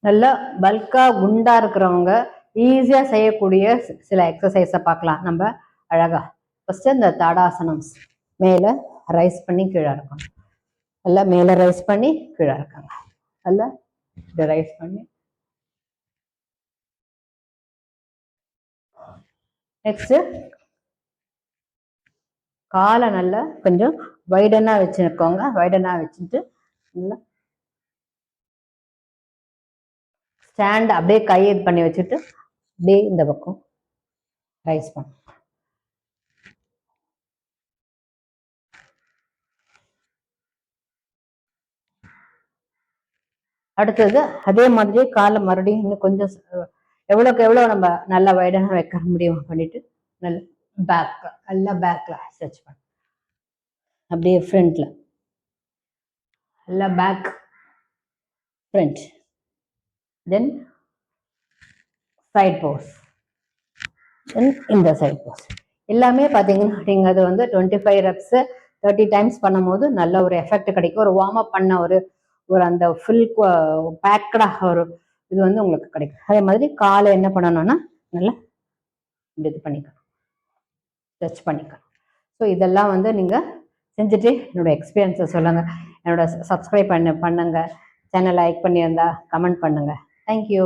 நல்லா பல்காக குண்டாக இருக்கிறவங்க ஈஸியாக செய்யக்கூடிய சில எக்ஸசைஸை பார்க்கலாம் நம்ம அழகாக. ஃபஸ்ட்டு இந்த தாடாசனம், மேலே ரைஸ் பண்ணி கீழே இருக்கணும். நல்லா மேலே ரைஸ் பண்ணி கீழே இருக்காங்க. நல்லா இதை ரைஸ் பண்ணி நெக்ஸ்ட்டு காலை நல்லா கொஞ்சம் வைடனாக வச்சுருக்கோங்க. வைடனாக வச்சுட்டு நல்லா ஸ்டாண்ட் அப்படியே கை இது பண்ணி வச்சுட்டு அப்படியே இந்த பக்கம் ரைஸ் பண்ண. அடுத்தது அதே மாதிரி காலை மறுபடியும் இன்னும் கொஞ்சம் எவ்வளோக்கு எவ்வளோ நம்ம நல்லா வைடனாக வைக்க முடியும் பண்ணிட்டு நல்லா பேக் நல்லா பேக்கில் ஸ்ட்ரெச் பண்ண. அப்படியே ஃப்ரண்ட்டில் நல்லா பேக் ஃப்ரண்ட், தென் சைட் போஸ், தென் இந்த சைட் போஸ். எல்லாமே பார்த்தீங்கன்னா நீங்கள் அது வந்து 25 reps 30 times பண்ணும் போது நல்ல ஒரு எஃபெக்ட் கிடைக்கும். ஒரு வார்ம் அப் பண்ண ஒரு அந்த ஃபுல் பேக்கடாக ஒரு இது வந்து உங்களுக்கு கிடைக்கும். அதே மாதிரி காலை என்ன பண்ணணும்னா நல்லா இது பண்ணிக்கணும், ஸ்ட்ரெச் பண்ணிக்கணும். ஸோ இதெல்லாம் வந்து நீங்கள் செஞ்சுட்டு என்னோட எக்ஸ்பீரியன்ஸை சொல்லுங்கள். என்னோட சப்ஸ்கிரைப் பண்ணுங்க, சேனல் லைக் பண்ணியிருந்தா கமெண்ட் பண்ணுங்கள். தேங்க்யூ.